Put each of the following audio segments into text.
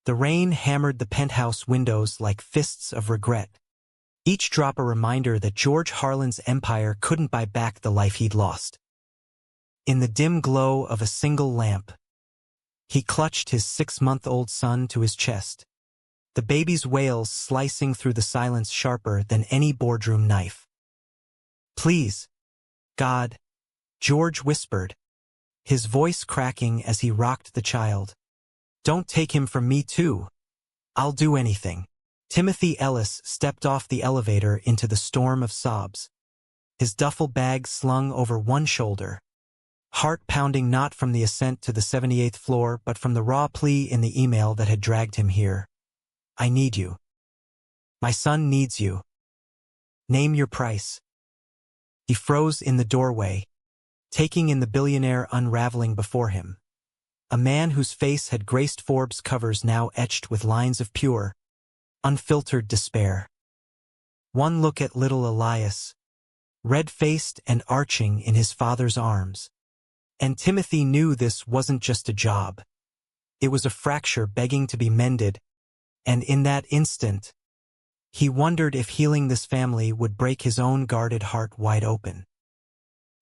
The rain hammered the penthouse windows like fists of regret, each drop a reminder that George Harlan's empire couldn't buy back the life he'd lost. In the dim glow of a single lamp, he clutched his 6-month-old son to his chest, the baby's wails slicing through the silence sharper than any boardroom knife. "Please, God," George whispered, his voice cracking as he rocked the child. "Don't take him from me too. I'll do anything." Timothy Ellis stepped off the elevator into the storm of sobs, his duffel bag slung over one shoulder, heart pounding not from the ascent to the 78th floor but from the raw plea in the email that had dragged him here. "I need you. My son needs you. Name your price." He froze in the doorway, taking in the billionaire unraveling before him, a man whose face had graced Forbes covers now etched with lines of pure, unfiltered despair. One look at little Elias, red-faced and arching in his father's arms, and Timothy knew this wasn't just a job. It was a fracture begging to be mended, and in that instant, he wondered if healing this family would break his own guarded heart wide open.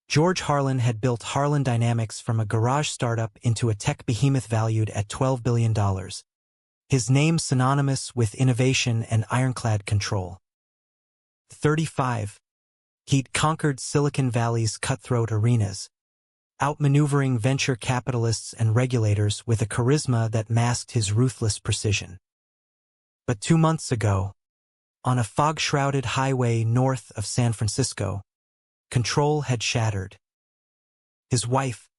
George Harlan had built Harlan Dynamics from a garage startup into a tech behemoth valued at $12 billion. His name synonymous with innovation and ironclad control. 35. He'd conquered Silicon Valley's cutthroat arenas, outmaneuvering venture capitalists and regulators with a charisma that masked his ruthless precision. But 2 months ago, on a fog-shrouded highway north of San Francisco, control had shattered. His wife,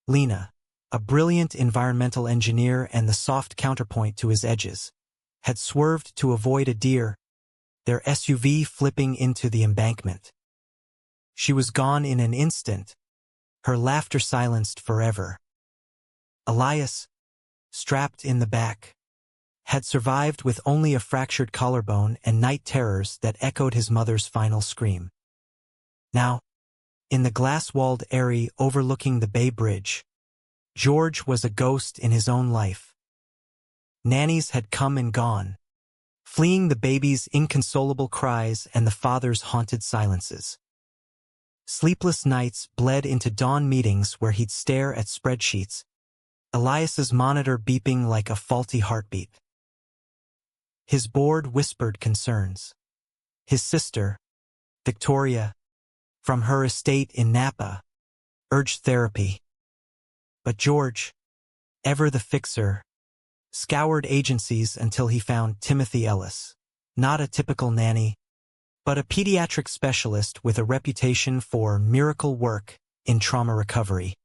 Lena, a brilliant environmental engineer and the soft counterpoint to his edges, had swerved to avoid a deer, their SUV flipping into the embankment. She was gone in an instant, her laughter silenced forever. Elias, strapped in the back, had survived with only a fractured collarbone and night terrors that echoed his mother's final scream. Now, in the glass-walled eyrie overlooking the Bay Bridge, George was a ghost in his own life. Nannies had come and gone, fleeing the baby's inconsolable cries and the father's haunted silences. Sleepless nights bled into dawn meetings where he'd stare at spreadsheets, Elias's monitor beeping like a faulty heartbeat. His board whispered concerns. His sister, Victoria, from her estate in Napa, urged therapy. But George, ever the fixer, scoured agencies until he found Timothy Ellis, not a typical nanny, but a pediatric specialist with a reputation for miracle work in trauma recovery,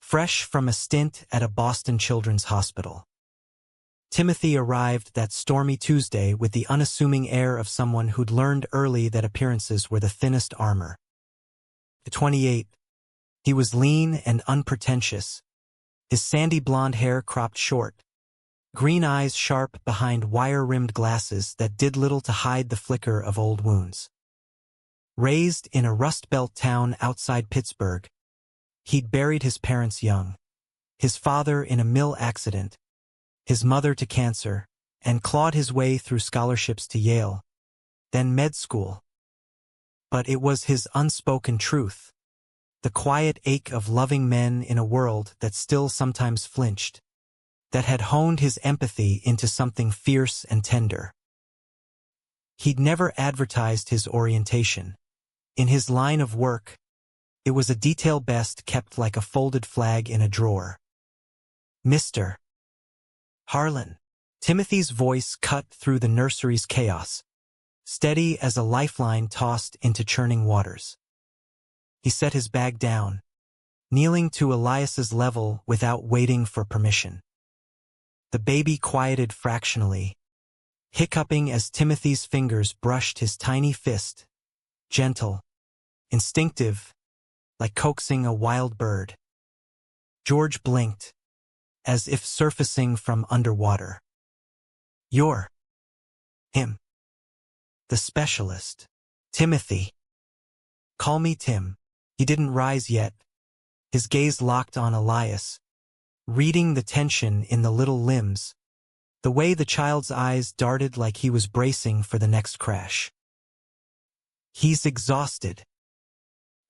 fresh from a stint at a Boston Children's Hospital. Timothy arrived that stormy Tuesday with the unassuming air of someone who'd learned early that appearances were the thinnest armor. At 28, he was lean and unpretentious, his sandy blonde hair cropped short, green eyes sharp behind wire-rimmed glasses that did little to hide the flicker of old wounds. Raised in a Rust Belt town outside Pittsburgh, he'd buried his parents young, his father in a mill accident, his mother to cancer, and clawed his way through scholarships to Yale, then med school. But it was his unspoken truth, the quiet ache of loving men in a world that still sometimes flinched, that had honed his empathy into something fierce and tender. He'd never advertised his orientation. In his line of work, it was a detail best kept like a folded flag in a drawer. "Mr. Harlan." Timothy's voice cut through the nursery's chaos, steady as a lifeline tossed into churning waters. He set his bag down, kneeling to Elias's level without waiting for permission. The baby quieted fractionally, hiccuping as Timothy's fingers brushed his tiny fist, gentle, instinctive, like coaxing a wild bird. George blinked, as if surfacing from underwater. "You're him. The specialist. Timothy. Call me Tim." He didn't rise yet, his gaze locked on Elias, reading the tension in the little limbs, The way the child's eyes darted like he was bracing for the next crash. He's exhausted.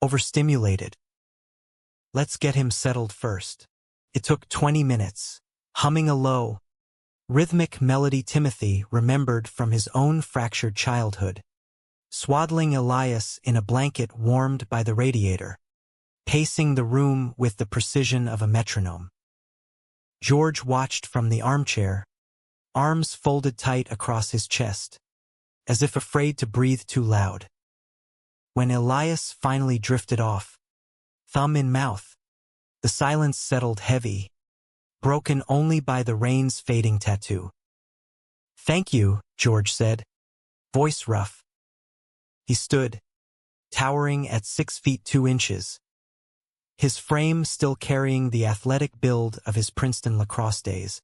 Overstimulated. Let's get him settled first. It took 20 minutes. Humming a low, rhythmic melody Timothy remembered from his own fractured childhood. Swaddling Elias in a blanket warmed by the radiator. Pacing the room with the precision of a metronome. George watched from the armchair, arms folded tight across his chest, as if afraid to breathe too loud. When Elias finally drifted off, thumb in mouth, the silence settled heavy, broken only by the rain's fading tattoo. "Thank you," George said, voice rough. He stood, towering at 6 feet 2 inches, his frame still carrying the athletic build of his Princeton lacrosse days,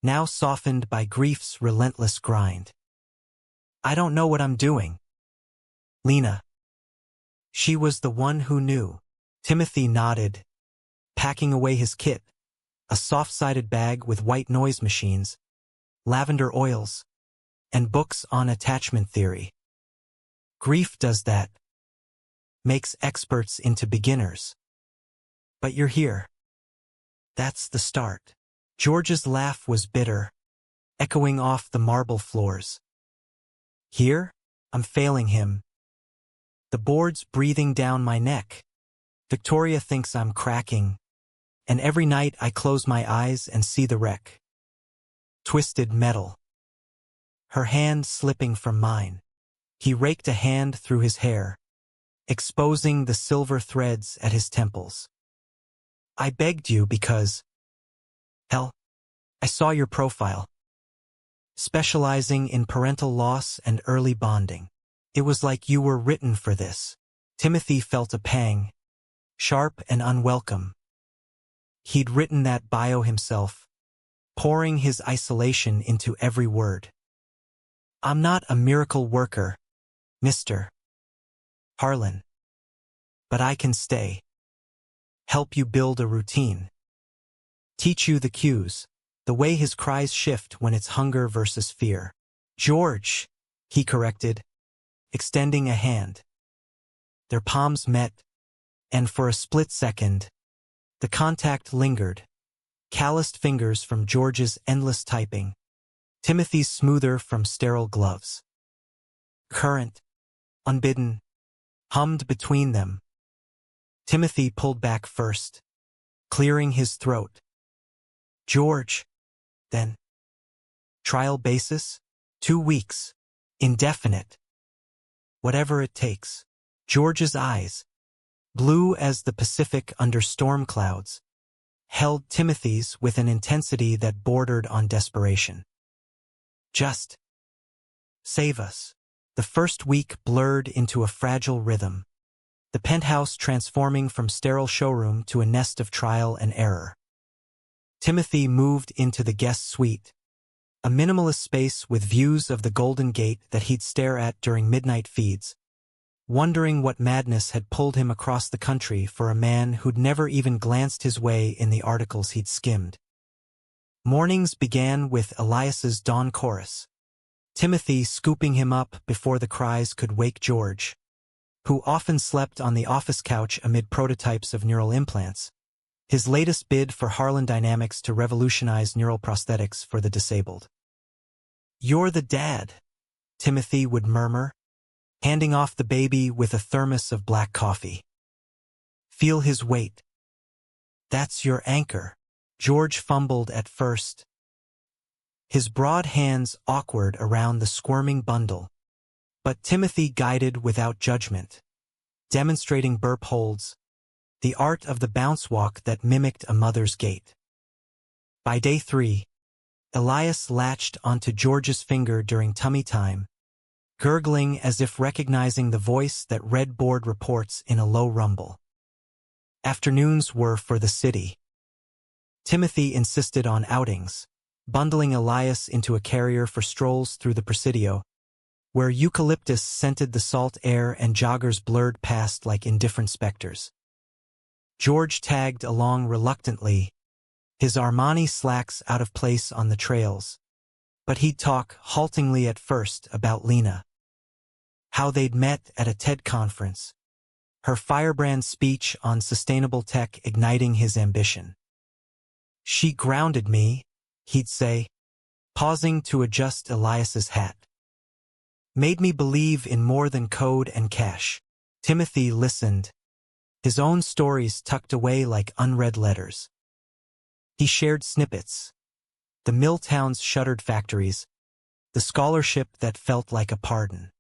now softened by grief's relentless grind. "I don't know what I'm doing." Lena. She was the one who knew. Timothy nodded, packing away his kit, a soft-sided bag with white noise machines, lavender oils, and books on attachment theory. Grief does that. Makes experts into beginners. But you're here. That's the start. George's laugh was bitter, echoing off the marble floors. Here, I'm failing him. The board's breathing down my neck. Victoria thinks I'm cracking, and every night I close my eyes and see the wreck. Twisted metal. Her hand slipping from mine. He raked a hand through his hair, exposing the silver threads at his temples. "I begged you because, hell, I saw your profile. Specializing in parental loss and early bonding. It was like you were written for this." Timothy felt a pang, sharp and unwelcome. He'd written that bio himself, pouring his isolation into every word. "I'm not a miracle worker, Mr. Harlan. But I can stay. Help you build a routine. Teach you the cues, the way his cries shift when it's hunger versus fear." "George," he corrected, extending a hand. Their palms met, and for a split second, the contact lingered, calloused fingers from George's endless typing, Timothy's smoother from sterile gloves. Current, unbidden, hummed between them. Timothy pulled back first, clearing his throat. "George, then. Trial basis? 2 weeks. Indefinite. Whatever it takes." George's eyes, blue as the Pacific under storm clouds, held Timothy's with an intensity that bordered on desperation. "Just save us." The first week blurred into a fragile rhythm, the penthouse transforming from sterile showroom to a nest of trial and error. Timothy moved into the guest suite, a minimalist space with views of the Golden Gate that he'd stare at during midnight feeds, wondering what madness had pulled him across the country for a man who'd never even glanced his way in the articles he'd skimmed. Mornings began with Elias's dawn chorus, Timothy scooping him up before the cries could wake George, who often slept on the office couch amid prototypes of neural implants, his latest bid for Harlan Dynamics to revolutionize neural prosthetics for the disabled. "You're the dad," Timothy would murmur, handing off the baby with a thermos of black coffee. "Feel his weight. That's your anchor." George fumbled at first, his broad hands awkward around the squirming bundle, but Timothy guided without judgment, demonstrating burp holds, the art of the bounce walk that mimicked a mother's gait. By day 3, Elias latched onto George's finger during tummy time, gurgling as if recognizing the voice that read board reports in a low rumble. Afternoons were for the city. Timothy insisted on outings, bundling Elias into a carrier for strolls through the Presidio, where eucalyptus scented the salt air and joggers blurred past like indifferent specters. George tagged along reluctantly, his Armani slacks out of place on the trails, But he'd talk, haltingly at first, about Lena. How they'd met at a TED conference. Her firebrand speech on sustainable tech igniting his ambition. She grounded me, he'd say, pausing to adjust Elias's hat. Made me believe in more than code and cash. Timothy listened, his own stories tucked away like unread letters. He shared snippets. The mill town's shuttered factories, the scholarship that felt like a pardon.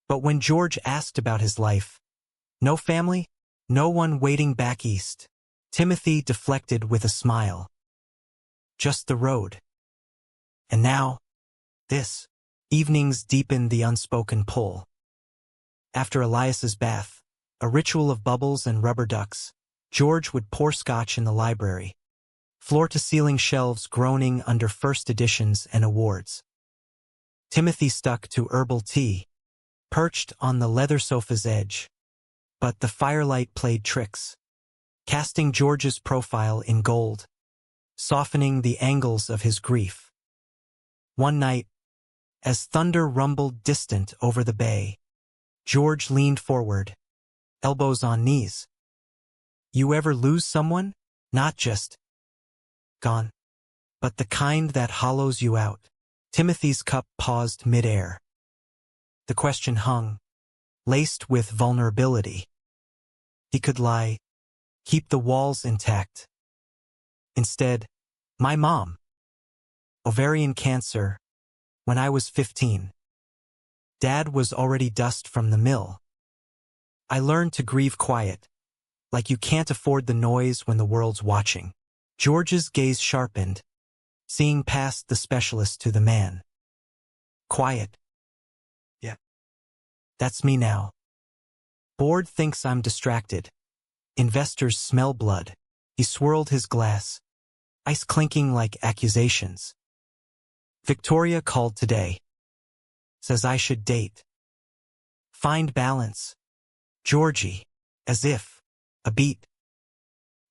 But when George asked about his life, no family, no one waiting back east, Timothy deflected with a smile. Just the road. And now, this. Evenings deepened the unspoken pull. After Elias's bath, a ritual of bubbles and rubber ducks, George would pour scotch in the library, floor-to-ceiling shelves groaning under first editions and awards. Timothy stuck to herbal tea, perched on the leather sofa's edge, but the firelight played tricks, casting George's profile in gold, softening the angles of his grief. One night, as thunder rumbled distant over the bay, George leaned forward, elbows on knees. You ever lose someone? Not just gone, but the kind that hollows you out. Timothy's cup paused mid-air. The question hung, laced with vulnerability. He could lie, keep the walls intact. Instead, my mom. Ovarian cancer, when I was 15. Dad was already dust from the mill. I learned to grieve quiet, like you can't afford the noise when the world's watching. George's gaze sharpened, seeing past the specialist to the man. Quiet. Yeah. That's me now. Board thinks I'm distracted. Investors smell blood. He swirled his glass, ice clinking like accusations. Victoria called today. Says I should date. Find balance. Georgie, as if. A beat.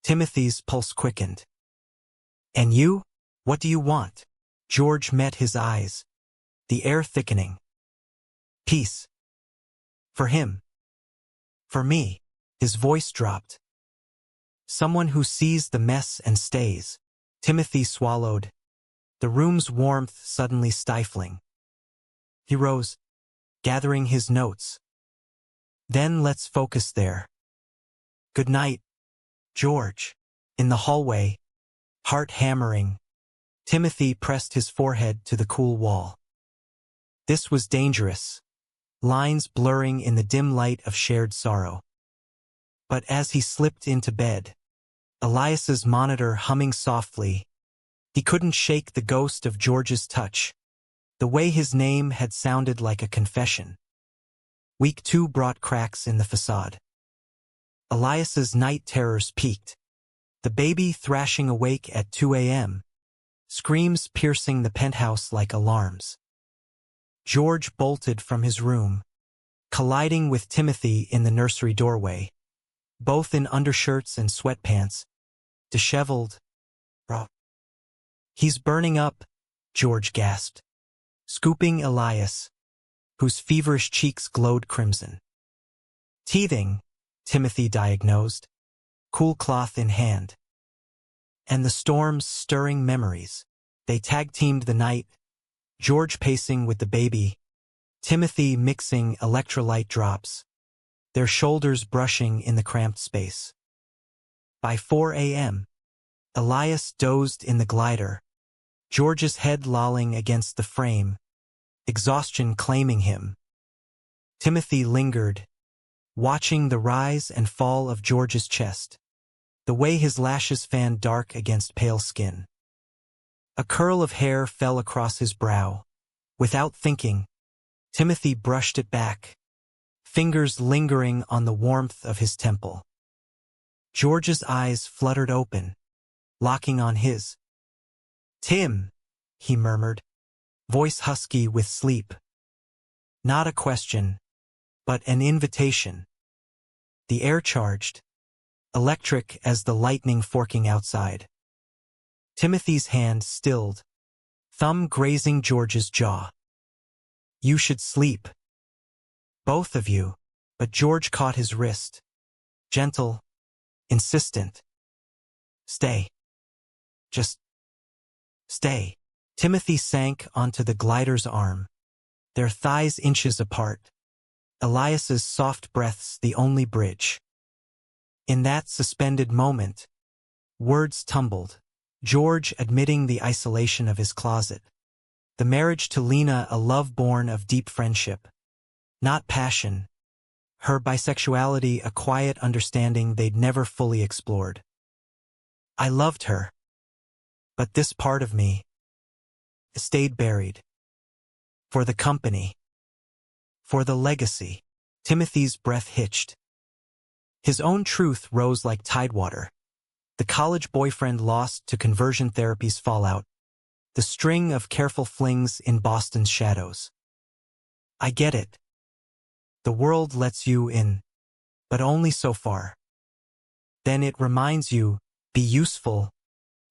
Timothy's pulse quickened. And you? What do you want? George met his eyes, the air thickening. Peace. For him. For me. His voice dropped. Someone who sees the mess and stays. Timothy swallowed, the room's warmth suddenly stifling. He rose, gathering his notes. Then let's focus there. Good night, George. In the hallway, heart hammering, Timothy pressed his forehead to the cool wall. This was dangerous, lines blurring in the dim light of shared sorrow. But as he slipped into bed, Elias's monitor humming softly, he couldn't shake the ghost of George's touch, the way his name had sounded like a confession. Week 2 brought cracks in the facade. Elias's night terrors peaked, the baby thrashing awake at 2 a.m., screams piercing the penthouse like alarms. George bolted from his room, colliding with Timothy in the nursery doorway, both in undershirts and sweatpants, disheveled, raw. He's burning up, George gasped, scooping Elias, whose feverish cheeks glowed crimson. Teething, Timothy diagnosed, cool cloth in hand. And the storm's stirring memories. They tag-teamed the night, George pacing with the baby, Timothy mixing electrolyte drops, their shoulders brushing in the cramped space. By 4 a.m., Elias dozed in the glider, George's head lolling against the frame, exhaustion claiming him. Timothy lingered, watching the rise and fall of George's chest, the way his lashes fanned dark against pale skin. A curl of hair fell across his brow. Without thinking, Timothy brushed it back, fingers lingering on the warmth of his temple. George's eyes fluttered open, locking on his. Tim, he murmured, voice husky with sleep. Not a question, but an invitation. The air charged, electric as the lightning forking outside. Timothy's hand stilled, thumb grazing George's jaw. You should sleep. Both of you. But George caught his wrist. Gentle, insistent. Stay. Just stay. Timothy sank onto the glider's arm, their thighs inches apart. Elias's soft breaths the only bridge. In that suspended moment, words tumbled. George admitting the isolation of his closet. The marriage to Lena a love born of deep friendship. Not passion. Her bisexuality a quiet understanding they'd never fully explored. I loved her. But this part of me stayed buried. For the company. For the legacy. Timothy's breath hitched. His own truth rose like tidewater. The college boyfriend lost to conversion therapy's fallout. The string of careful flings in Boston's shadows. I get it. The world lets you in. But only so far. Then it reminds you, be useful,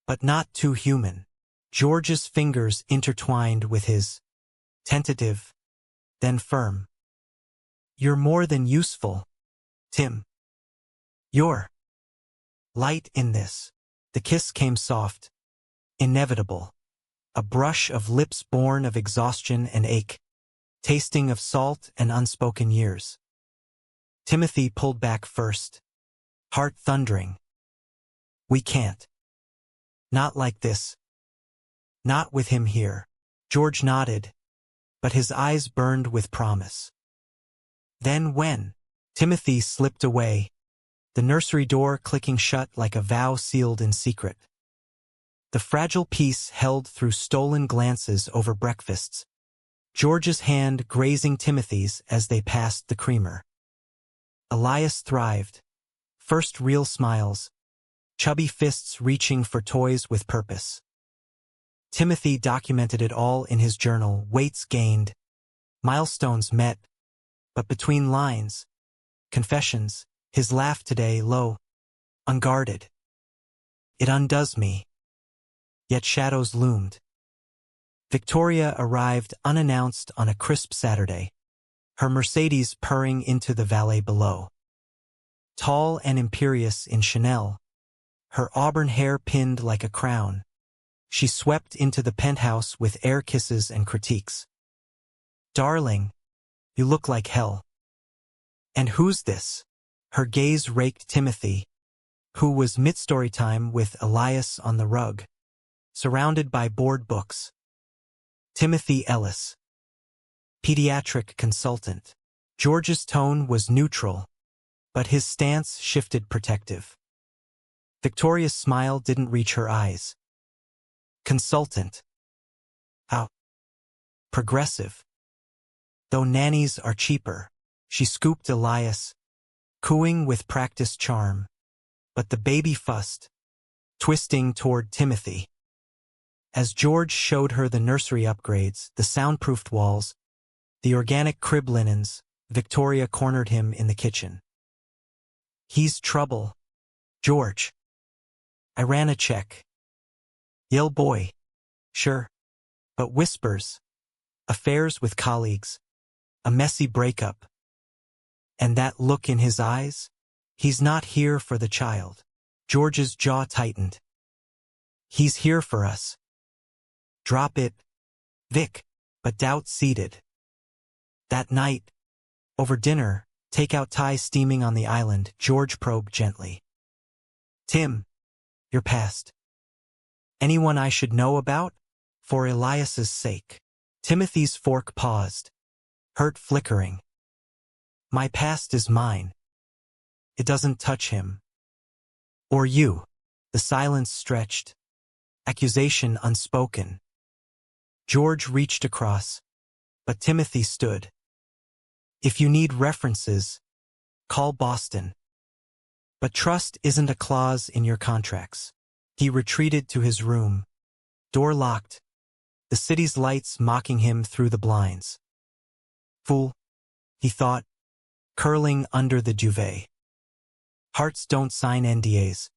but not too human. George's fingers intertwined with his. Tentative, then firm. You're more than useful, Tim. You're light in this. The kiss came soft, inevitable. A brush of lips born of exhaustion and ache, tasting of salt and unspoken years. Timothy pulled back first, heart thundering. We can't. Not like this. Not with him here. George nodded, but his eyes burned with promise. Then when Timothy slipped away, the nursery door clicking shut like a vow sealed in secret. The fragile peace held through stolen glances over breakfasts, George's hand grazing Timothy's as they passed the creamer. Elias thrived. First real smiles, chubby fists reaching for toys with purpose. Timothy documented it all in his journal, weights gained, milestones met, but between lines, confessions, his laugh today low, unguarded. It undoes me. Yet shadows loomed. Victoria arrived unannounced on a crisp Saturday, her Mercedes purring into the valet below. Tall and imperious in Chanel, her auburn hair pinned like a crown, she swept into the penthouse with air kisses and critiques. Darling, you look like hell. And who's this? Her gaze raked Timothy, who was mid-story time with Elias on the rug, surrounded by board books. Timothy Ellis, pediatric consultant. George's tone was neutral, but his stance shifted protective. Victoria's smile didn't reach her eyes. Consultant. How progressive. Though nannies are cheaper, she scooped Elias, cooing with practiced charm. But the baby fussed, twisting toward Timothy. As George showed her the nursery upgrades, the soundproofed walls, the organic crib linens, Victoria cornered him in the kitchen. He's trouble. George. I ran a check. Yell boy. Sure. But whispers. Affairs with colleagues. A messy breakup. And that look in his eyes? He's not here for the child. George's jaw tightened. He's here for us. Drop it, Vic, but doubt seated. That night, over dinner, takeout Thai steaming on the island, George probed gently. Tim, you're past. Anyone I should know about? For Elias's sake. Timothy's fork paused, hurt flickering. My past is mine. It doesn't touch him. Or you. The silence stretched. Accusation unspoken. George reached across, but Timothy stood. If you need references, call Boston. But trust isn't a clause in your contracts. He retreated to his room, door locked, the city's lights mocking him through the blinds. Fool, he thought, curling under the duvet. Hearts don't sign NDAs.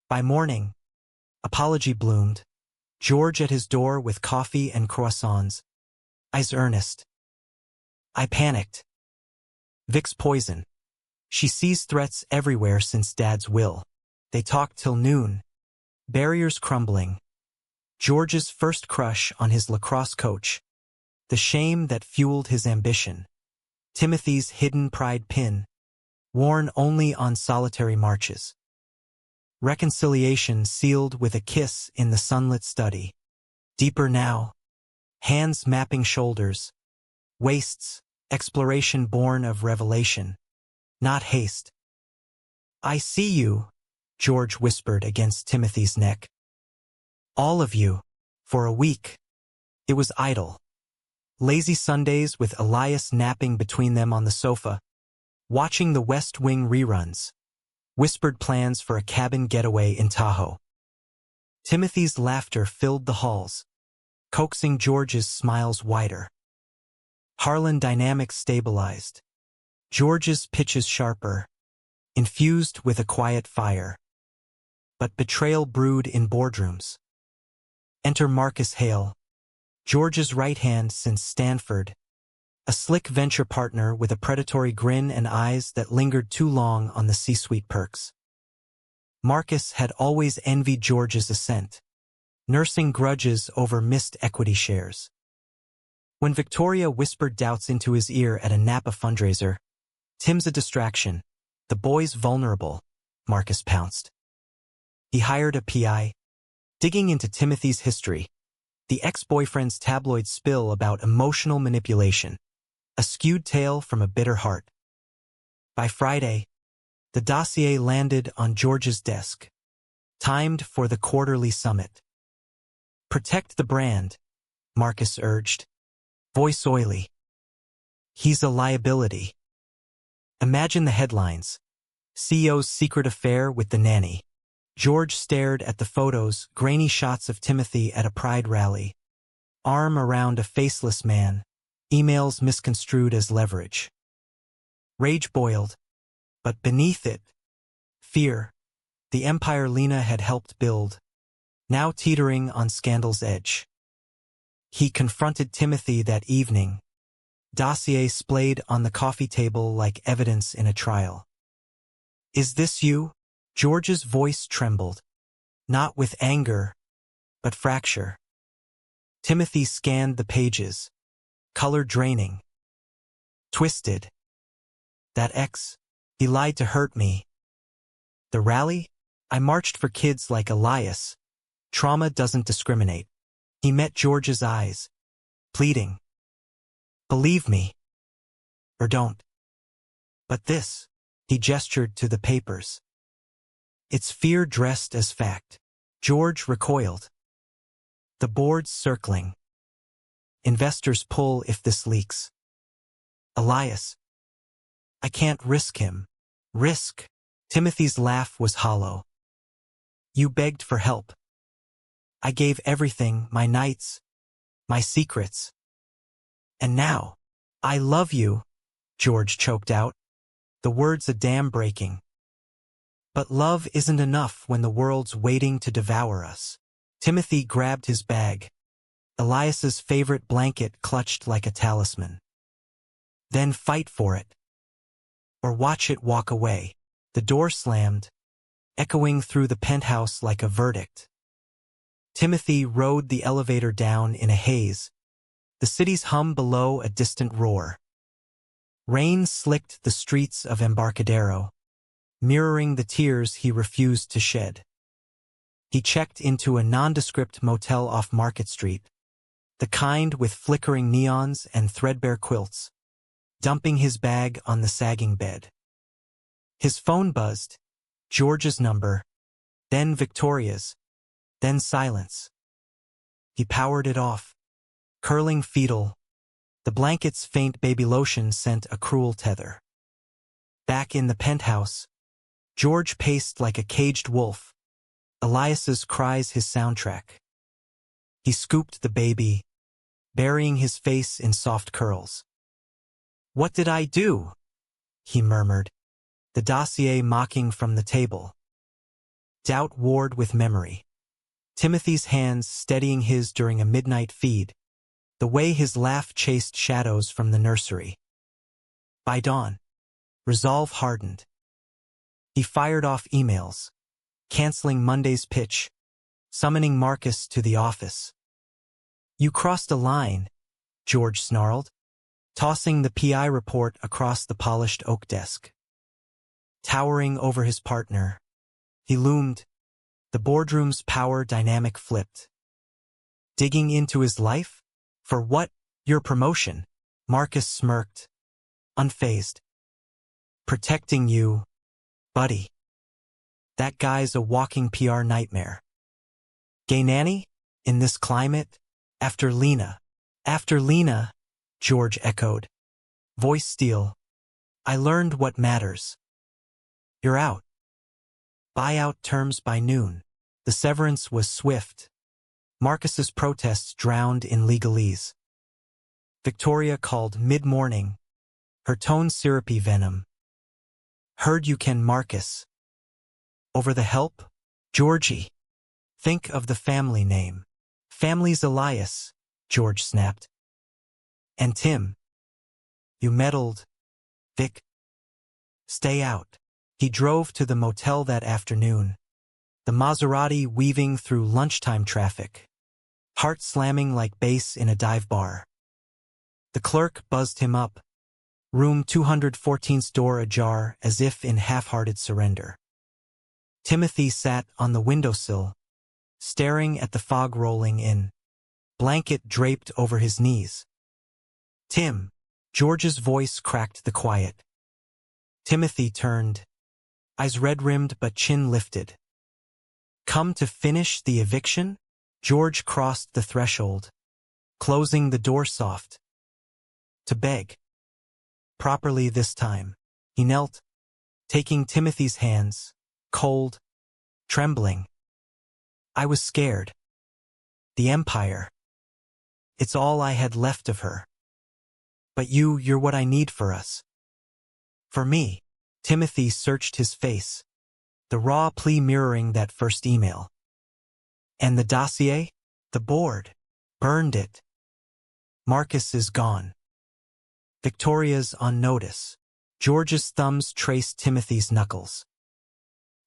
By morning, apology bloomed, George at his door with coffee and croissants. Eyes earnest. I panicked. Vic's poison. She sees threats everywhere since Dad's will. They talked till noon. Barriers crumbling. George's first crush on his lacrosse coach. The shame that fueled his ambition. Timothy's hidden pride pin. Worn only on solitary marches. Reconciliation sealed with a kiss in the sunlit study. Deeper now. Hands mapping shoulders. Waists. Exploration born of revelation. Not haste. I see you, George whispered against Timothy's neck. All of you. For a week. It was idle. Lazy Sundays with Elias napping between them on the sofa. Watching the West Wing reruns. Whispered plans for a cabin getaway in Tahoe. Timothy's laughter filled the halls, coaxing George's smiles wider. Harlan dynamics stabilized. George's pitches sharper, infused with a quiet fire. But betrayal brewed in boardrooms. Enter Marcus Hale, George's right hand since Stanford, a slick venture partner with a predatory grin and eyes that lingered too long on the C-suite perks. Marcus had always envied George's ascent, nursing grudges over missed equity shares. When Victoria whispered doubts into his ear at a Napa fundraiser, "Tim's a distraction. The boy's vulnerable," Marcus pounced. He hired a PI, digging into Timothy's history, the ex-boyfriend's tabloid spill about emotional manipulation, a skewed tale from a bitter heart. By Friday, the dossier landed on George's desk, timed for the quarterly summit. Protect the brand, Marcus urged, voice oily. He's a liability. Imagine the headlines. CEO's secret affair with the nanny. George stared at the photos, grainy shots of Timothy at a pride rally. Arm around a faceless man. Emails misconstrued as leverage. Rage boiled, but beneath it, fear. The empire Lena had helped build, now teetering on scandal's edge. He confronted Timothy that evening, dossier splayed on the coffee table like evidence in a trial. Is this you? George's voice trembled, not with anger, but fracture. Timothy scanned the pages, color draining. Twisted. That ex, he lied to hurt me. The rally? I marched for kids like Elias. Trauma doesn't discriminate. He met George's eyes, pleading. Believe me. Or don't. But this, he gestured to the papers. It's fear dressed as fact. George recoiled. The board's circling. Investors pull if this leaks. Elias. I can't risk him. Risk. Timothy's laugh was hollow. You begged for help. I gave everything, my nights, my secrets. And now, I love you, George choked out, the words a dam breaking. But love isn't enough when the world's waiting to devour us. Timothy grabbed his bag, Elias's favorite blanket clutched like a talisman. Then fight for it. Or watch it walk away. The door slammed, echoing through the penthouse like a verdict. Timothy rode the elevator down in a haze, the city's hum below a distant roar. Rain slicked the streets of Embarcadero, mirroring the tears he refused to shed. He checked into a nondescript motel off Market Street, the kind with flickering neons and threadbare quilts, dumping his bag on the sagging bed. His phone buzzed, George's number, then Victoria's, then silence. He powered it off, curling fetal. The blanket's faint baby lotion sent a cruel tether. Back in the penthouse, George paced like a caged wolf, Elias's cries his soundtrack. He scooped the baby, burying his face in soft curls. What did I do? He murmured, the dossier mocking from the table. Doubt warred with memory. Timothy's hands steadying his during a midnight feed, the way his laugh chased shadows from the nursery. By dawn, resolve hardened. He fired off emails, canceling Monday's pitch, summoning Marcus to the office. "You crossed a line," George snarled, tossing the PI report across the polished oak desk. Towering over his partner, he loomed, the boardroom's power dynamic flipped. "Digging into his life? For what? Your promotion?" Marcus smirked, unfazed. "Protecting you, buddy. That guy's a walking PR nightmare." "Gay nanny? In this climate? After Lena." "After Lena," George echoed, voice steel. "I learned what matters. You're out. Buyout terms by noon." The severance was swift. Marcus's protests drowned in legalese. Victoria called mid-morning, her tone syrupy venom. "Heard you can, Marcus." "Over the help? Georgie. Think of the family name." "Family's Elias," George snapped. "And Tim. You meddled, Vic. Stay out." He drove to the motel that afternoon, the Maserati weaving through lunchtime traffic, heart slamming like bass in a dive bar. The clerk buzzed him up, room 214's door ajar as if in half-hearted surrender. Timothy sat on the windowsill, staring at the fog rolling in, blanket draped over his knees. "Tim." George's voice cracked the quiet. Timothy turned, eyes red-rimmed but chin lifted. "Come to finish the eviction?" George crossed the threshold, closing the door soft. "To beg. Properly this time." He knelt, taking Timothy's hands, cold, trembling. "I was scared. The Empire. It's all I had left of her. But you're what I need for us." "For me." Timothy searched his face, the raw plea mirroring that first email. "And the dossier? The board. Burned it. Marcus is gone. Victoria's on notice." George's thumbs traced Timothy's knuckles.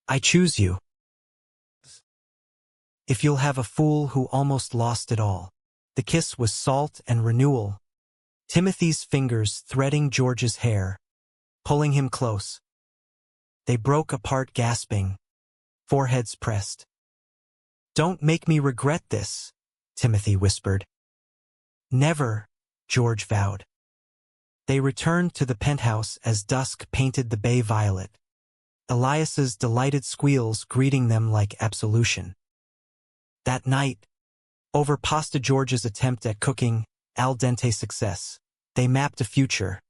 "I choose you. If you'll have a fool who almost lost it all." The kiss was salt and renewal, Timothy's fingers threading George's hair, pulling him close. They broke apart gasping, foreheads pressed. "Don't make me regret this," Timothy whispered. "Never," George vowed. They returned to the penthouse as dusk painted the bay violet, Elias's delighted squeals greeting them like absolution. That night, over Pasta George's attempt at cooking, al dente success, they mapped a future,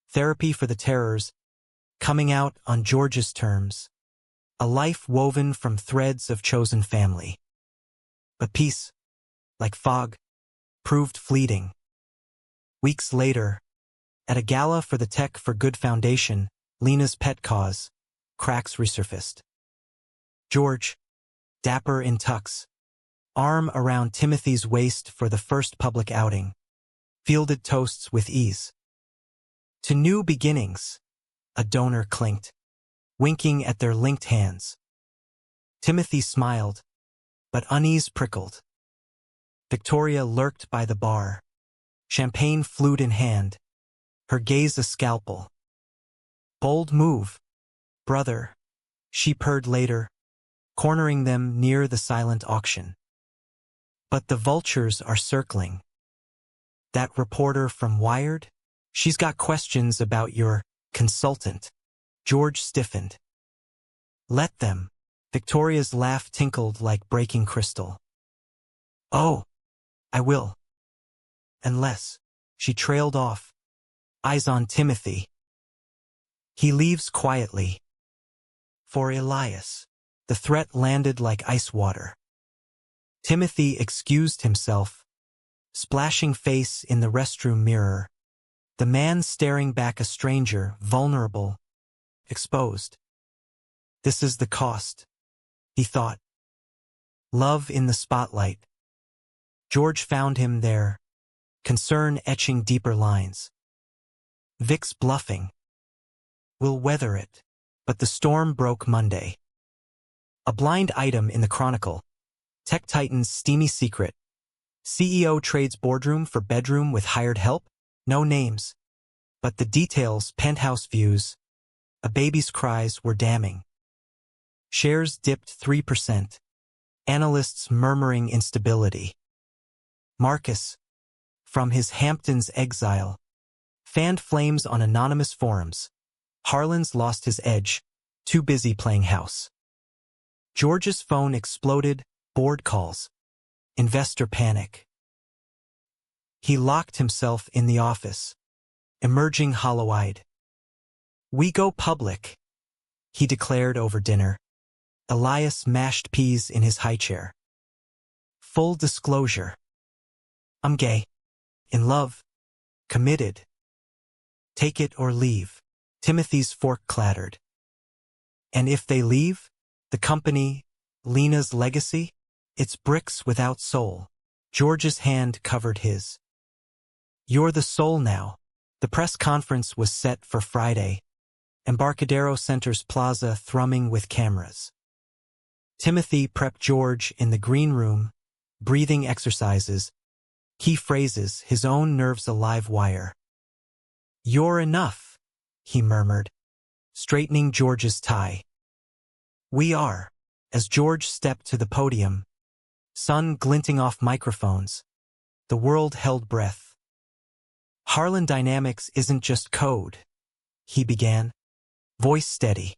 therapy for the terrors, coming out on George's terms, a life woven from threads of chosen family. But peace, like fog, proved fleeting. Weeks later, at a gala for the Tech for Good Foundation, Lena's pet cause, cracks resurfaced. George, dapper in tux, arm around Timothy's waist for the first public outing, fielded toasts with ease. "To new beginnings," a donor clinked, winking at their linked hands. Timothy smiled, but unease prickled. Victoria lurked by the bar, champagne flute in hand, her gaze a scalpel. "Bold move, brother," she purred later, cornering them near the silent auction. "But the vultures are circling. That reporter from Wired? She's got questions about your consultant." George stiffened. "Let them." Victoria's laugh tinkled like breaking crystal. "Oh, I will. Unless," she trailed off, eyes on Timothy. "He leaves quietly. For Elias." The threat landed like ice water. Timothy excused himself, splashing face in the restroom mirror, the man staring back a stranger, vulnerable, exposed. "This is the cost," he thought. Love in the spotlight. George found him there, concern etching deeper lines. Vic's bluffing. We'll weather it. But the storm broke Monday. A blind item in the Chronicle. Tech Titan's steamy secret. CEO trades boardroom for bedroom with hired help? No names. But the details, penthouse views, a baby's cries were damning. Shares dipped 3%. Analysts murmuring instability. Marcus, from his Hamptons exile, fanned flames on anonymous forums. Harlan's lost his edge, too busy playing house. George's phone exploded, board calls. Investor panic. He locked himself in the office, emerging hollow-eyed. We go public, he declared over dinner. Elias mashed peas in his high chair. Full disclosure. I'm gay. In love. Committed. Take it or leave. Timothy's fork clattered. And if they leave, the company, Lena's legacy, it's bricks without soul. George's hand covered his. You're the soul now. The press conference was set for Friday. Embarcadero Center's plaza thrumming with cameras. Timothy prepped George in the green room, breathing exercises, key phrases, his own nerves a live wire. You're enough, he murmured, straightening George's tie. We are. As George stepped to the podium, sun glinting off microphones, the world held breath. Harlan Dynamics isn't just code, he began, voice steady.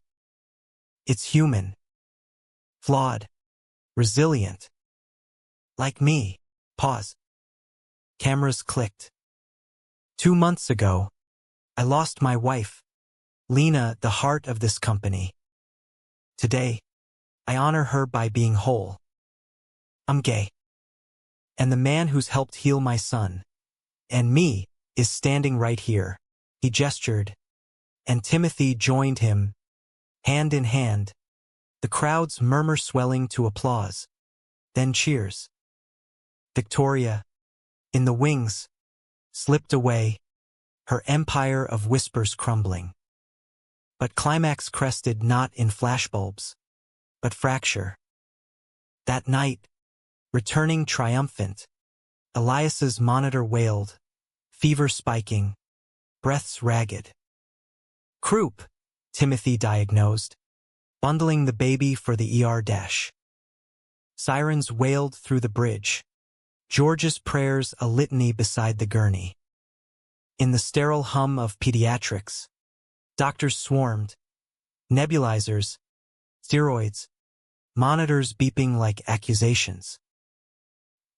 It's human. Flawed. Resilient. Like me. Pause. Cameras clicked. 2 months ago, I lost my wife, Lena, the heart of this company. Today, I honor her by being whole. I'm gay. And the man who's helped heal my son, and me, is standing right here. He gestured, and Timothy joined him, hand in hand, the crowd's murmur swelling to applause, then cheers. Victoria, in the wings, slipped away, her empire of whispers crumbling. But climax crested not in flashbulbs, but fracture. That night, returning triumphant, Elias's monitor wailed, fever spiking, breaths ragged. Croup, Timothy diagnosed, bundling the baby for the ER dash. Sirens wailed through the bridge, George's prayers a litany beside the gurney. In the sterile hum of pediatrics, doctors swarmed, nebulizers, steroids, monitors beeping like accusations.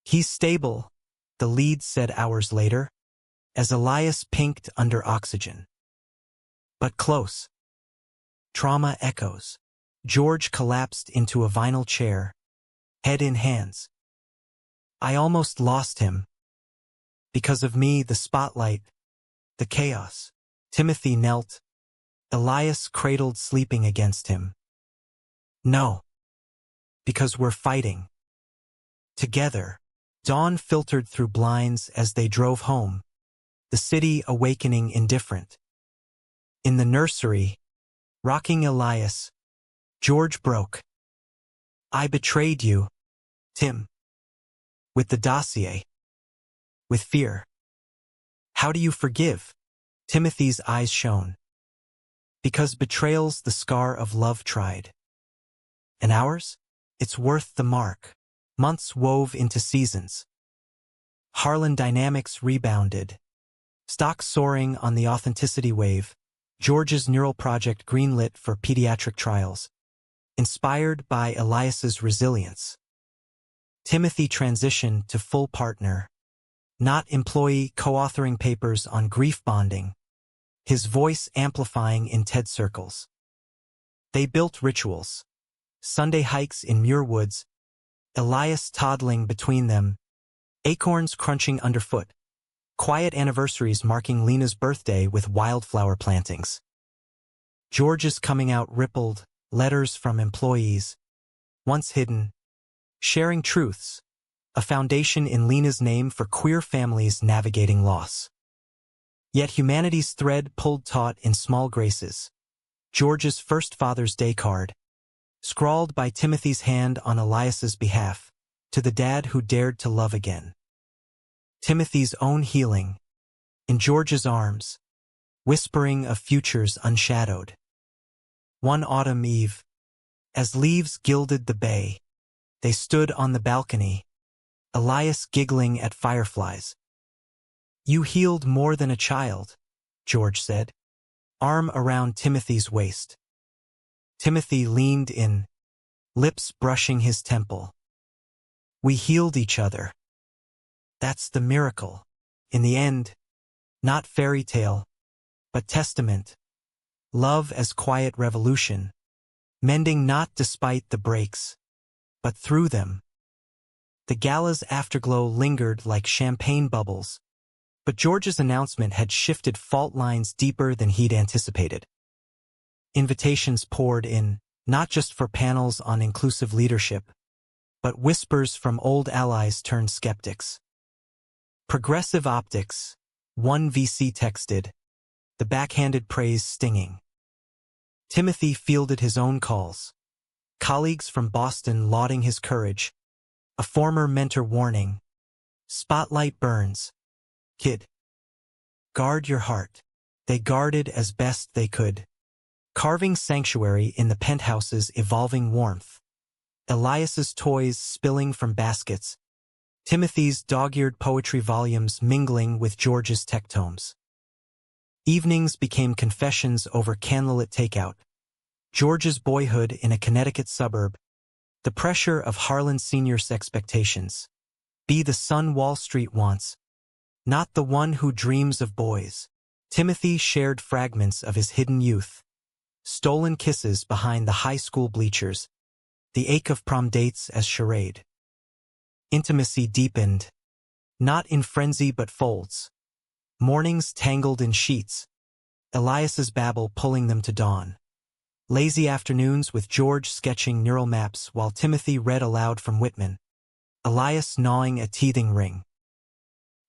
He's stable, the lead said hours later, as Elias pinked under oxygen. But close. Trauma echoes. George collapsed into a vinyl chair, head in hands. I almost lost him. Because of me, the spotlight, the chaos. Timothy knelt. Elias cradled sleeping against him. No. Because we're fighting. Together. Dawn filtered through blinds as they drove home, the city awakening indifferent. In the nursery, rocking Elias, George broke. I betrayed you, Tim. With the dossier. With fear. How do you forgive? Timothy's eyes shone. Because betrayal's the scar of love tried. And ours? It's worth the mark. Months wove into seasons. Harlan Dynamics rebounded. Stocks soaring on the authenticity wave. George's neural project greenlit for pediatric trials. Inspired by Elias's resilience. Timothy transitioned to full partner. Not employee, co-authoring papers on grief bonding. His voice amplifying in TED circles. They built rituals. Sunday hikes in Muir Woods. Elias toddling between them. Acorns crunching underfoot. Quiet anniversaries marking Lena's birthday with wildflower plantings. George's coming out rippled, letters from employees. Once hidden, Sharing Truths, a foundation in Lena's name for queer families navigating loss. Yet humanity's thread pulled taut in small graces. George's first Father's Day card, scrawled by Timothy's hand on Elias's behalf, to the dad who dared to love again. Timothy's own healing, in George's arms, whispering of futures unshadowed. One autumn eve, as leaves gilded the bay, they stood on the balcony, Elias giggling at fireflies. "You healed more than a child," George said, arm around Timothy's waist. Timothy leaned in, lips brushing his temple. "We healed each other. That's the miracle. In the end, not fairy tale, but testament. Love as quiet revolution, mending not despite the breaks, but through them." The gala's afterglow lingered like champagne bubbles, but George's announcement had shifted fault lines deeper than he'd anticipated. Invitations poured in, not just for panels on inclusive leadership, but whispers from old allies turned skeptics. "Progressive optics," one VC texted, the backhanded praise stinging. Timothy fielded his own calls. Colleagues from Boston lauding his courage, a former mentor warning, "Spotlight burns. Kid. Guard your heart." They guarded as best they could, carving sanctuary in the penthouse's evolving warmth. Elias's toys spilling from baskets, Timothy's dog-eared poetry volumes mingling with George's tech tomes. Evenings became confessions over candlelit takeout. George's boyhood in a Connecticut suburb, the pressure of Harlan Sr.'s expectations. Be the son Wall Street wants, not the one who dreams of boys. Timothy shared fragments of his hidden youth. Stolen kisses behind the high school bleachers, the ache of prom dates as charade. Intimacy deepened, not in frenzy but folds. Mornings tangled in sheets, Elias's babble pulling them to dawn. Lazy afternoons with George sketching neural maps while Timothy read aloud from Whitman, Elias gnawing a teething ring.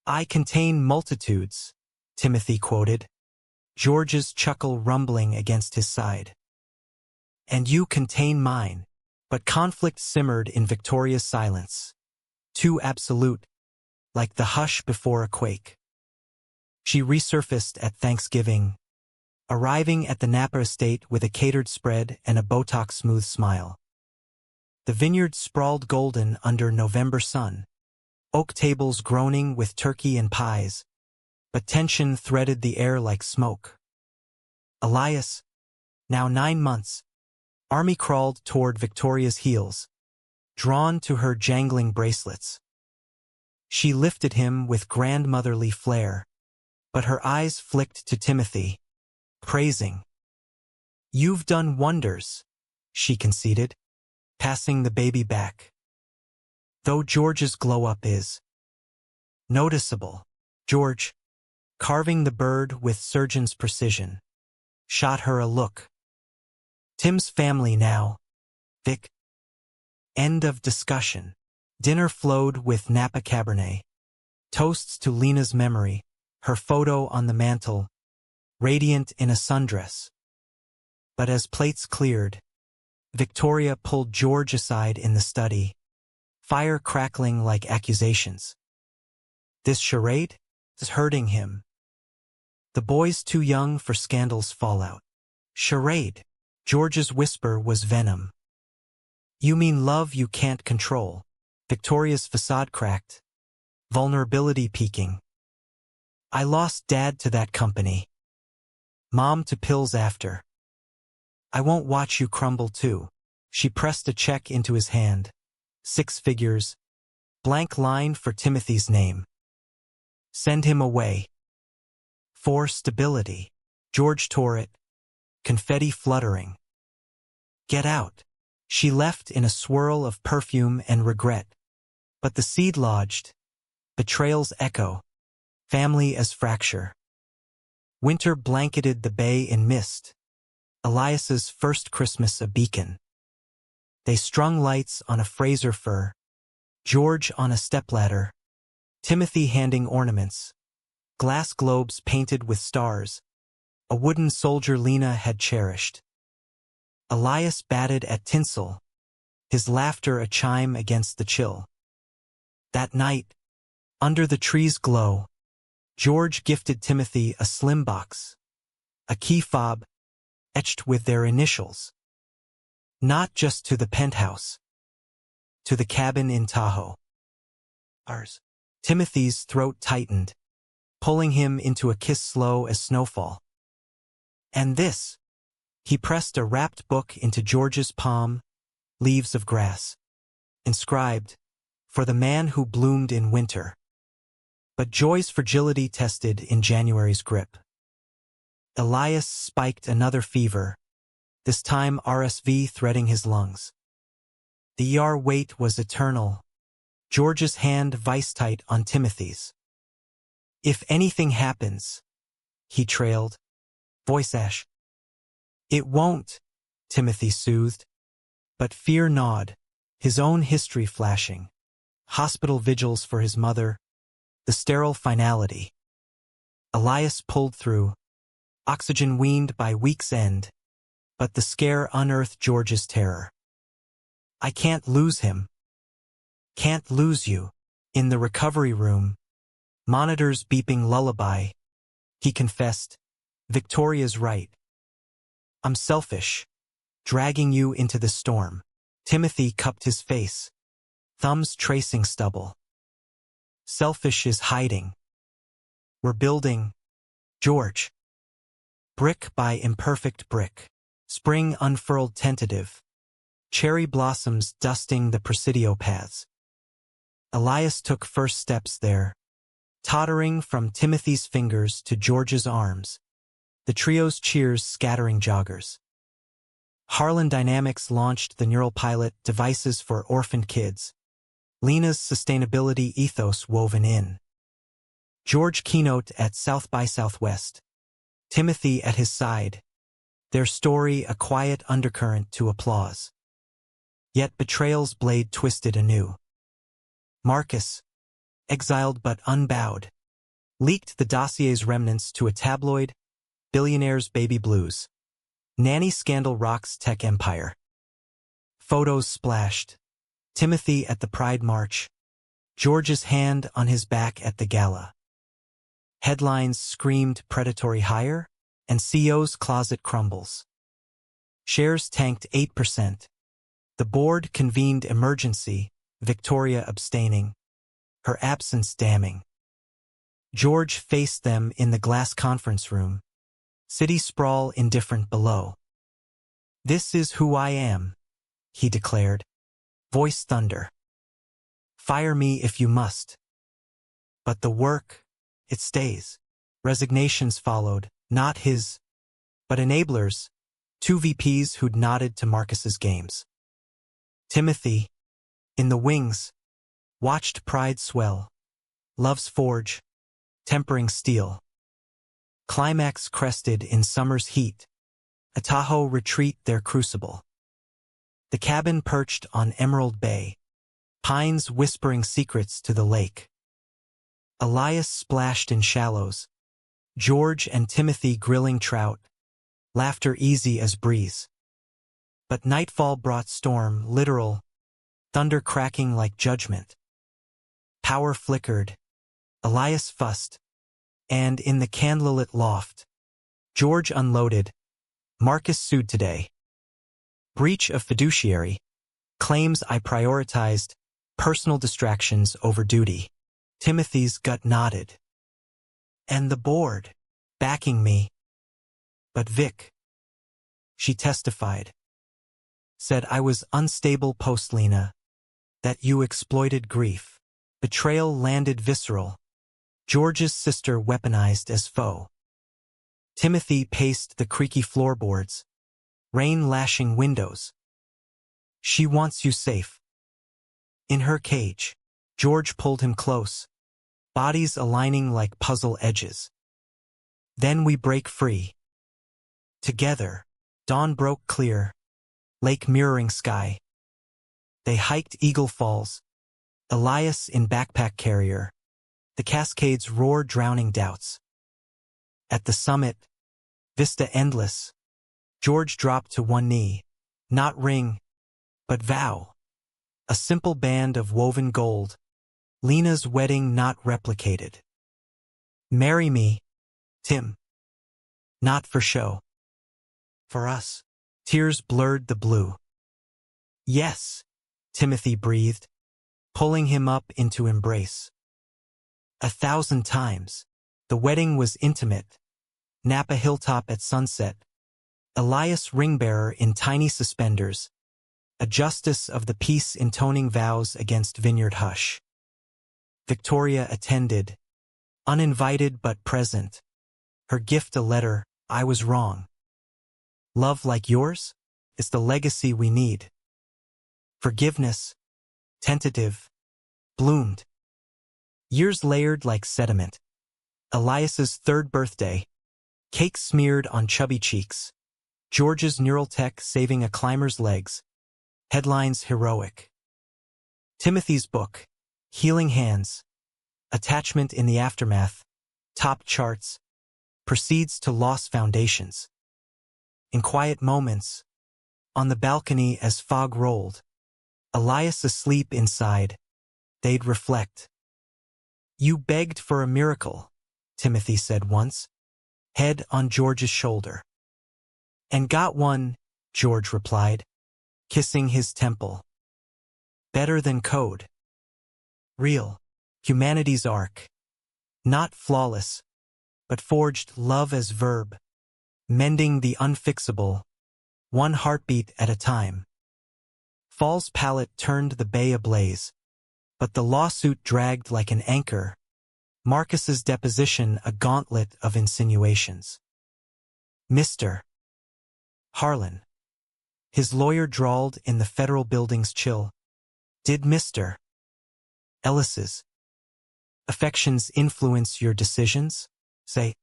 "I contain multitudes," Timothy quoted, George's chuckle rumbling against his side. "And you contain mine." But conflict simmered in Victoria's silence. Too absolute, like the hush before a quake. She resurfaced at Thanksgiving, arriving at the Napa estate with a catered spread and a Botox-smooth smile. The vineyard sprawled golden under November sun, oak tables groaning with turkey and pies, but tension threaded the air like smoke. Elias, now 9 months, army crawled toward Victoria's heels, drawn to her jangling bracelets. She lifted him with grandmotherly flair, but her eyes flicked to Timothy, praising. "You've done wonders," she conceded, passing the baby back. Though George's glow-up is noticeable. George, carving the bird with surgeon's precision, shot her a look. "Tim's family now, Vic." End of discussion. Dinner flowed with Napa Cabernet. Toasts to Lena's memory, her photo on the mantel, radiant in a sundress. But as plates cleared, Victoria pulled George aside in the study, fire crackling like accusations. "This charade is hurting him. The boy's too young for scandal's fallout." "Charade." George's whisper was venom. "You mean love you can't control." Victoria's facade cracked, vulnerability peaking. "I lost Dad to that company. Mom to pills after. I won't watch you crumble too." She pressed a check into his hand. 6 figures, blank line for Timothy's name. "Send him away." "For stability." George tore it, confetti fluttering. "Get out." She left in a swirl of perfume and regret. But the seed lodged, betrayal's echo, family as fracture. Winter blanketed the bay in mist, Elias's first Christmas a beacon. They strung lights on a Fraser fir, George on a stepladder, Timothy handing ornaments, glass globes painted with stars, a wooden soldier Lena had cherished. Elias batted at tinsel, his laughter a chime against the chill. That night, under the tree's glow, George gifted Timothy a slim box, a key fob, etched with their initials. Not just to the penthouse, to the cabin in Tahoe. Ours. Timothy's throat tightened, pulling him into a kiss slow as snowfall. And this, he pressed a wrapped book into George's palm, Leaves of Grass, inscribed, for the man who bloomed in winter. But joy's fragility tested in January's grip. Elias spiked another fever, this time RSV threading his lungs. The ER wait was eternal, George's hand vice-tight on Timothy's. If anything happens, he trailed, voice ash. It won't, Timothy soothed, but fear gnawed, his own history flashing. Hospital vigils for his mother, the sterile finality. Elias pulled through, oxygen weaned by week's end, but the scare unearthed George's terror. I can't lose him. Can't lose you. In the recovery room, monitors beeping lullaby, he confessed, Victoria's right. I'm selfish, dragging you into the storm. Timothy cupped his face, thumbs tracing stubble. Selfish is hiding. We're building, George. Brick by imperfect brick. Spring unfurled tentative. Cherry blossoms dusting the Presidio paths. Elias took first steps there, tottering from Timothy's fingers to George's arms, the trio's cheers scattering joggers. Harlan Dynamics launched the neural pilot devices for orphaned kids, Lena's sustainability ethos woven in. George keynote at South by Southwest, Timothy at his side, their story a quiet undercurrent to applause. Yet betrayal's blade twisted anew. Marcus, exiled but unbowed, leaked the dossier's remnants to a tabloid, Billionaire's Baby Blues. Nanny scandal rocks tech empire. Photos splashed. Timothy at the Pride March. George's hand on his back at the gala. Headlines screamed predatory hire, and CEO's closet crumbles. Shares tanked 8%. The board convened emergency, Victoria abstaining, her absence damning. George faced them in the glass conference room, city sprawl indifferent below. This is who I am, he declared, voice thunder. Fire me if you must. But the work, it stays. Resignations followed, not his, but enablers, 2 VPs who'd nodded to Marcus's games. Timothy, in the wings, watched pride swell, love's forge, tempering steel. Climax crested in summer's heat, a Tahoe retreat their crucible. The cabin perched on Emerald Bay, pines whispering secrets to the lake. Elias splashed in shallows, George and Timothy grilling trout, laughter easy as breeze. But nightfall brought storm, literal, thunder cracking like judgment. Power flickered, Elias fussed, and in the candlelit loft, George unloaded, Marcus sued today. Breach of fiduciary, claims I prioritized personal distractions over duty. Timothy's gut nodded. And the board, backing me. But Vic, she testified, said I was unstable post-Lena, that you exploited grief. Betrayal landed visceral, George's sister weaponized as foe. Timothy paced the creaky floorboards, rain lashing windows. She wants you safe. In her cage, George pulled him close, bodies aligning like puzzle edges. Then we break free. Together, dawn broke clear, lake mirroring sky. They hiked Eagle Falls, Elias in backpack carrier. The Cascades roar drowning doubts. At the summit, vista endless, George dropped to one knee. Not ring, but vow. A simple band of woven gold. Lena's wedding not replicated. Marry me, Tim. Not for show. For us. Tears blurred the blue. Yes, Timothy breathed, pulling him up into embrace. 1,000 times. The wedding was intimate. Napa hilltop at sunset. Elias ringbearer in tiny suspenders. A justice of the peace intoning vows against vineyard hush. Victoria attended, uninvited but present. Her gift a letter, I was wrong. Love like yours is the legacy we need. Forgiveness, tentative, bloomed. Years layered like sediment. Elias's 3rd birthday. Cake smeared on chubby cheeks. George's neural tech saving a climber's legs. Headlines heroic. Timothy's book, Healing Hands. Attachment in the aftermath. Top charts. Proceeds to lost foundations. In quiet moments. On the balcony as fog rolled. Elias asleep inside. They'd reflect. You begged for a miracle, Timothy said once. Head on George's shoulder. And got one, George replied, kissing his temple. Better than code. Real. Humanity's arc. Not flawless, but forged love as verb. Mending the unfixable. One heartbeat at a time. Fall's palette turned the bay ablaze. But the lawsuit dragged like an anchor. Marcus's deposition a gauntlet of insinuations. Mr. Harlan. His lawyer drawled in the federal building's chill. Did Mr. Ellis's affections influence your decisions? Say,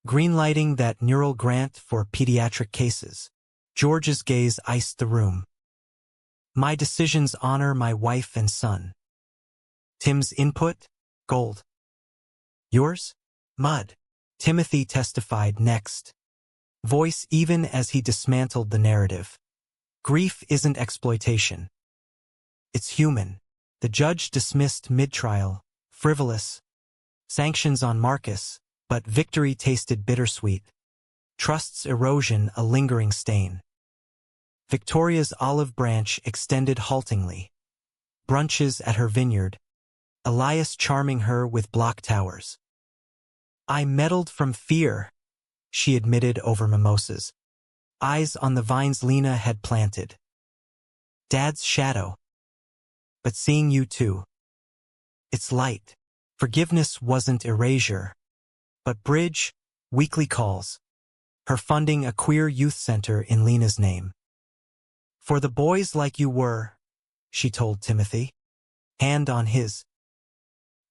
greenlighting that neural grant for pediatric cases. George's gaze iced the room. My decisions honor my wife and son. Tim's input? Gold. Yours? Mud. Timothy testified next. Voice even as he dismantled the narrative. Grief isn't exploitation. It's human. The judge dismissed mid-trial, frivolous. Sanctions on Marcus, but victory tasted bittersweet. Trust's erosion a lingering stain. Victoria's olive branch extended haltingly. Brunches at her vineyard. Elias charming her with block towers. I meddled from fear, she admitted over mimosas. Eyes on the vines Lena had planted. Dad's shadow. But seeing you too. It's light. Forgiveness wasn't erasure. But bridge, weekly calls. Her funding a queer youth center in Lena's name. For the boys like you were, she told Timothy. Hand on his.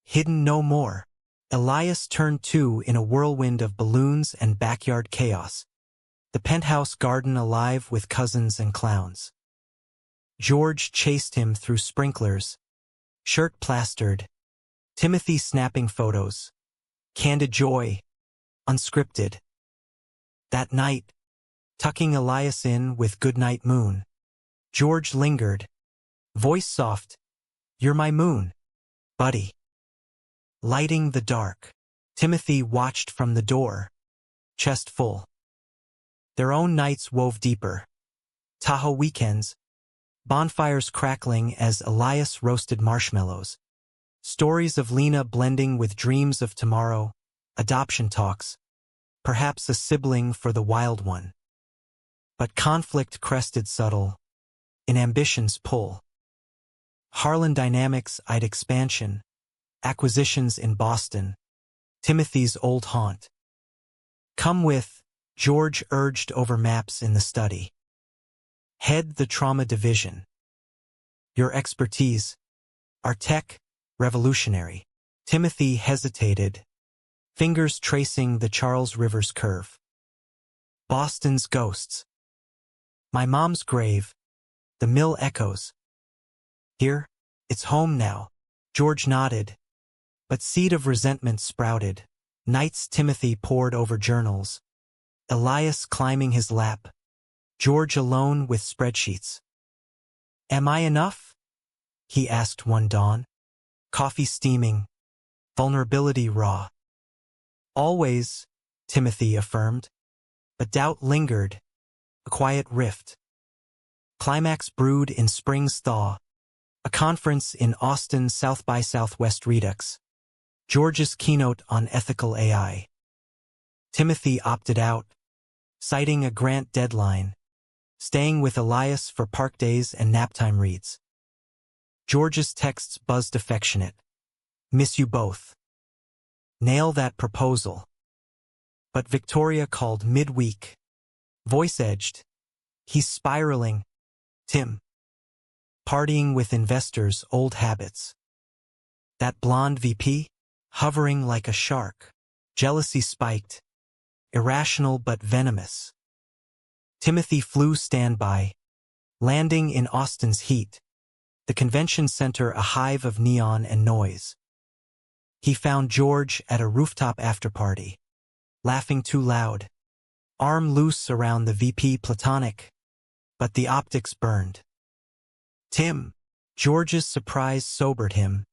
Hidden no more. Elias turned two in a whirlwind of balloons and backyard chaos. The penthouse garden alive with cousins and clowns. George chased him through sprinklers. Shirt plastered. Timothy snapping photos. Candid joy. Unscripted. That night, tucking Elias in with Goodnight Moon. George lingered. Voice soft. You're my moon, buddy. Lighting the dark. Timothy watched from the door. Chest full. Their own nights wove deeper. Tahoe weekends. Bonfires crackling as Elias roasted marshmallows. Stories of Lena blending with dreams of tomorrow. Adoption talks. Perhaps a sibling for the wild one. But conflict crested subtle. In ambition's pull. Harlan dynamics eyed expansion. Acquisitions in Boston. Timothy's old haunt. Come with, George urged over maps in the study. Head the trauma division. Your expertise. Our tech, revolutionary. Timothy hesitated. Fingers tracing the Charles River's curve. Boston's ghosts. My mom's grave. The mill echoes. Here, it's home now. George nodded, but seed of resentment sprouted. Nights Timothy pored over journals, Elias climbing his lap, George alone with spreadsheets. "Am I enough?" he asked one dawn. Coffee steaming, vulnerability raw. "Always," Timothy affirmed, but doubt lingered, a quiet rift. Climax brewed in spring's thaw, a conference in Austin, South by Southwest Redux. George's keynote on ethical AI. Timothy opted out, citing a grant deadline, staying with Elias for park days and naptime reads. George's texts buzzed affectionate. "Miss you both. Nail that proposal." But Victoria called midweek. Voice-edged. "He's spiraling, Tim. Partying with investors' old habits. That blonde VP? Hovering like a shark. Jealousy spiked. Irrational but venomous." Timothy flew standby, landing in Austin's heat, the convention center a hive of neon and noise. He found George at a rooftop afterparty, laughing too loud, arm loose around the VP platonic, but the optics burned. "Tim." George's surprise sobered him,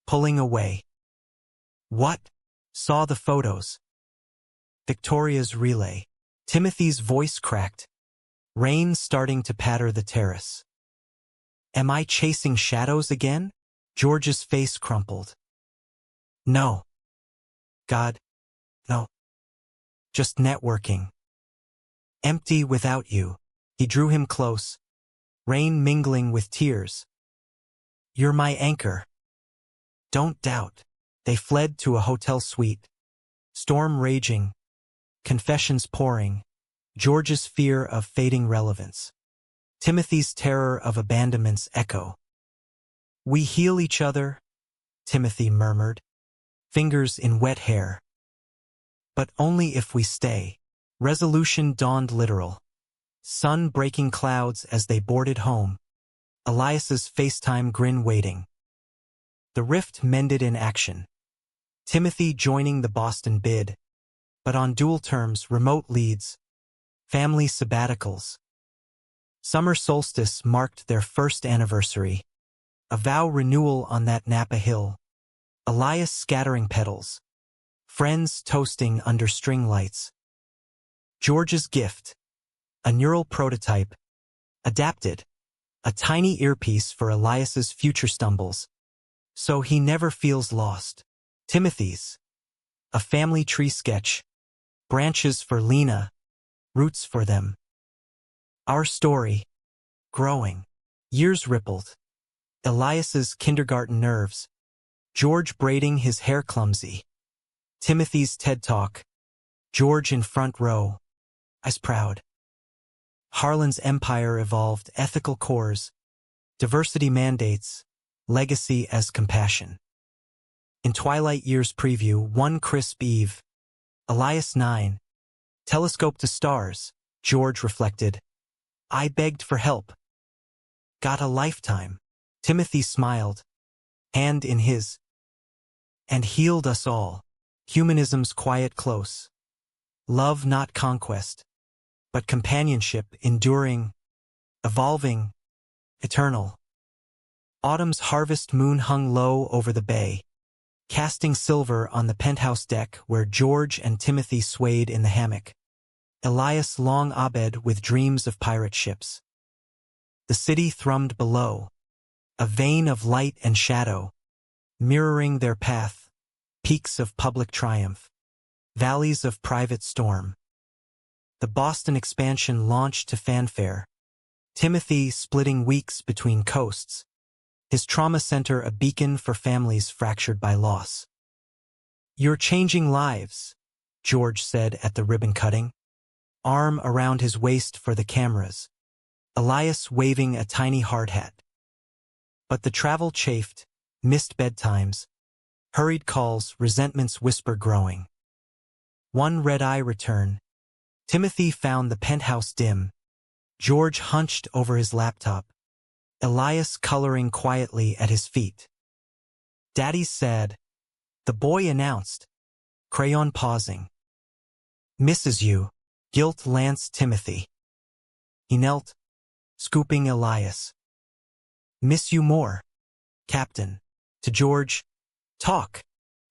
pulling away. "What?" "Saw the photos." Victoria's relay. Timothy's voice cracked, rain starting to patter the terrace. "Am I chasing shadows again?" George's face crumpled. "No. God, no. Just networking. Empty without you." He drew him close, rain mingling with tears. "You're my anchor. Don't doubt." They fled to a hotel suite. Storm raging, confessions pouring, George's fear of fading relevance. Timothy's terror of abandonment's echo. "We heal each other," Timothy murmured, fingers in wet hair. "But only if we stay." Resolution dawned literal. Sun breaking clouds as they boarded home. Elias's FaceTime grin waiting. The rift mended in action. Timothy joining the Boston bid, but on dual terms: remote leads, family sabbaticals. Summer solstice marked their first anniversary, a vow renewal on that Napa hill. Elias scattering petals, friends toasting under string lights. George's gift, a neural prototype, adapted, a tiny earpiece for Elias's future stumbles, so he never feels lost. Timothy's, a family tree sketch, branches for Lena, roots for them. Our story, growing. Years rippled. Elias's kindergarten nerves, George braiding his hair clumsy. Timothy's TED Talk, George in front row, eyes proud. Harlan's empire evolved ethical cores, diversity mandates, legacy as compassion. In Twilight Years preview, one crisp eve, Elias 9, telescope to stars, George reflected. I begged for help. Got a lifetime. Timothy smiled, hand in his, and healed us all. Humanism's quiet close. Love not conquest, but companionship enduring, evolving, eternal. Autumn's harvest moon hung low over the bay, casting silver on the penthouse deck where George and Timothy swayed in the hammock. Elias long abed with dreams of pirate ships. The city thrummed below, a vein of light and shadow, mirroring their path, peaks of public triumph, valleys of private storm. The Boston expansion launched to fanfare, Timothy splitting weeks between coasts, his trauma center a beacon for families fractured by loss. You're changing lives, George said at the ribbon cutting, arm around his waist for the cameras, Elias waving a tiny hard hat. But the travel chafed, missed bedtimes, hurried calls, resentment's whisper growing. One red-eye return. Timothy found the penthouse dim. George hunched over his laptop, Elias coloring quietly at his feet. Daddy's sad, the boy announced, crayon pausing. Misses you, guilt lanced Timothy. He knelt, scooping Elias. Miss you more, Captain. To George, talk.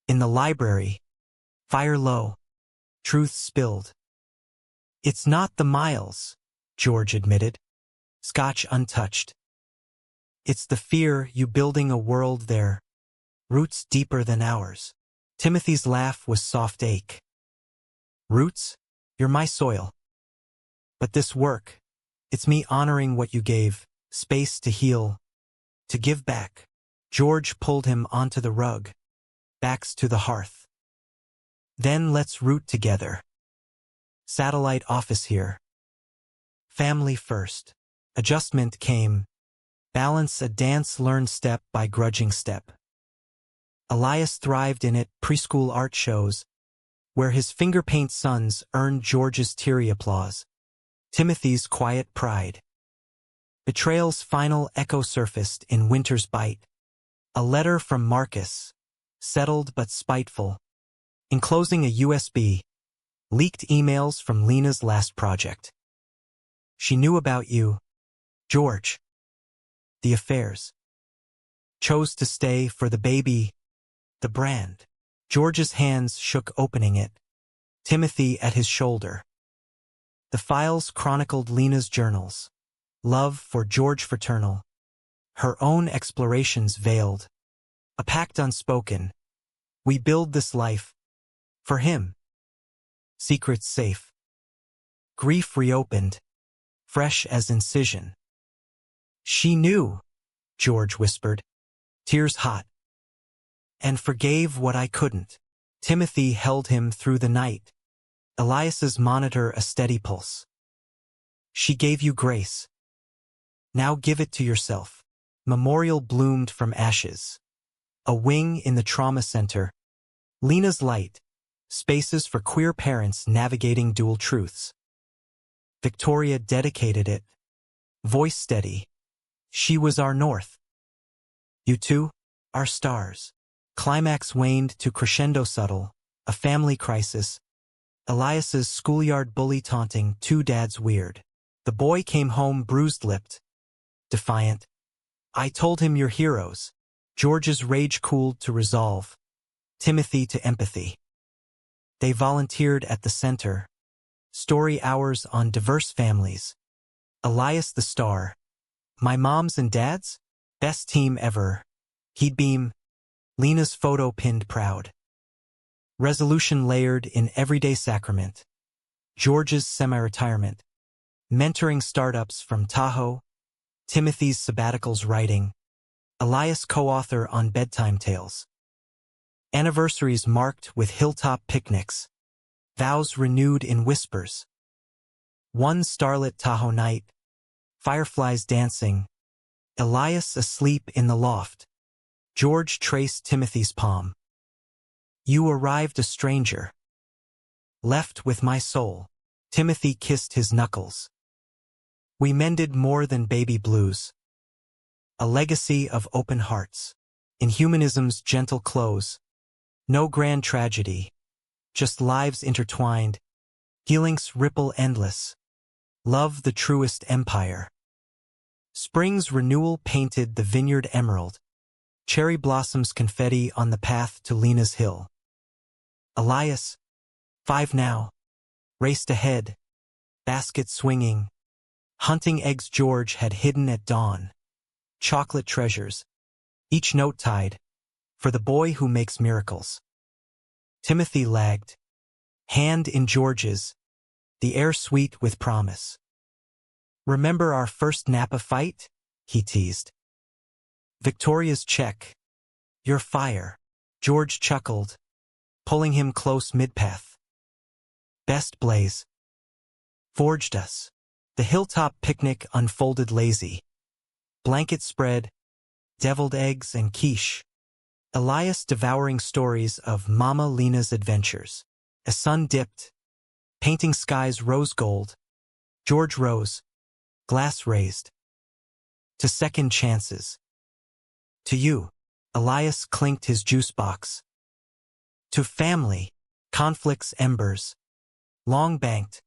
In the library, fire low, truth spilled. It's not the miles, George admitted, Scotch untouched. It's the fear you building a world there, roots deeper than ours. Timothy's laugh was soft ache. Roots, you're my soil. But this work, it's me honoring what you gave, space to heal, to give back. George pulled him onto the rug, backs to the hearth. Then let's root together. Satellite office here. Family first. Adjustment came. Balance a dance learned step by grudging step. Elias thrived in it, preschool art shows, where his finger-paint sons earned George's teary applause. Timothy's quiet pride. Betrayal's final echo surfaced in Winter's bite. A letter from Marcus, settled but spiteful, enclosing a USB, leaked emails from Lena's last project. She knew about you, George. The affairs. Chose to stay for the baby, the brand. George's hands shook opening it, Timothy at his shoulder. The files chronicled Lena's journals, love for George fraternal, her own explorations veiled, a pact unspoken. We build this life for him. Secrets safe. Grief reopened, fresh as incision. She knew, George whispered, tears hot, and forgave what I couldn't. Timothy held him through the night, Elias's monitor a steady pulse. She gave you grace. Now give it to yourself. Memorial bloomed from ashes. A wing in the trauma center. Lena's light. Spaces for queer parents navigating dual truths. Victoria dedicated it. Voice steady. She was our north. You two, our stars. Climax waned to crescendo subtle. A family crisis. Elias's schoolyard bully taunting two dads weird. The boy came home bruised-lipped. Defiant. I told him you're heroes. George's rage cooled to resolve. Timothy to empathy. They volunteered at the center. Story hours on diverse families. Elias the star. My moms and dads? Best team ever. He'd beam. Lena's photo pinned proud. Resolution layered in everyday sacrament. George's semi-retirement. Mentoring startups from Tahoe. Timothy's sabbaticals writing. Elias co-author on bedtime tales. Anniversaries marked with hilltop picnics. Vows renewed in whispers. One starlit Tahoe night. Fireflies dancing. Elias asleep in the loft. George traced Timothy's palm. You arrived a stranger. Left with my soul. Timothy kissed his knuckles. We mended more than baby blues. A legacy of open hearts. In humanism's gentle close. No grand tragedy. Just lives intertwined. Healing's ripple endless. Love the truest empire. Spring's renewal painted the vineyard emerald. Cherry blossoms confetti on the path to Lena's hill. Elias, 5 now, raced ahead, basket swinging. Hunting eggs George had hidden at dawn. Chocolate treasures, each note tied, for the boy who makes miracles. Timothy lagged, hand in George's, the air sweet with promise. Remember our first Napa fight? He teased. Victoria's check. Your fire. George chuckled, pulling him close mid-path. Best blaze. Forged us. The hilltop picnic unfolded lazy. Blanket spread, deviled eggs and quiche. Elias devouring stories of Mama Lena's adventures. A sun dipped, painting skies rose gold. George rose, glass raised. To second chances. To you, Elias clinked his juice box. To family, conflicts embers. Long banked,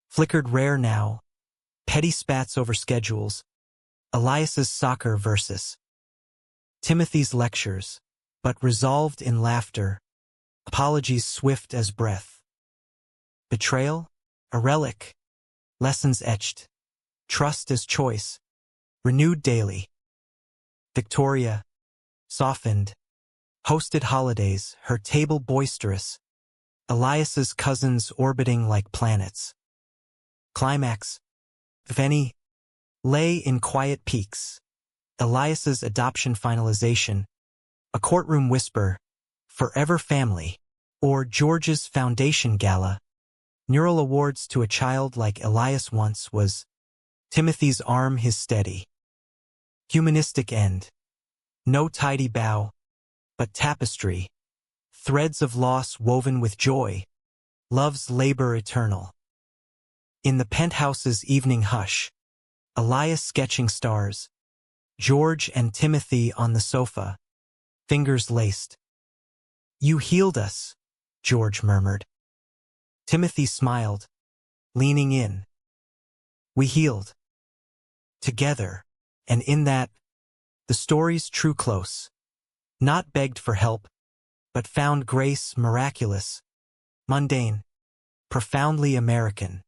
flickered rare now. Petty spats over schedules. Elias's soccer versus Timothy's lectures, but resolved in laughter. Apologies swift as breath. Betrayal? A relic. Lessons etched. Trust as choice. Renewed daily. Victoria, softened. Hosted holidays, her table boisterous. Elias's cousins orbiting like planets. Climax. If any, lay in quiet peaks. Elias's adoption finalization. A courtroom whisper. Forever family. Or George's foundation gala. Neural awards to a child like Elias once was. Timothy's arm his steady. Humanistic end. No tidy bow, but tapestry. Threads of loss woven with joy. Love's labor eternal. In the penthouse's evening hush. Elias sketching stars. George and Timothy on the sofa. Fingers laced. You healed us, George murmured. Timothy smiled, leaning in. We healed. Together, and in that, the story's true close. Not begged for help, but found grace miraculous, mundane, profoundly American.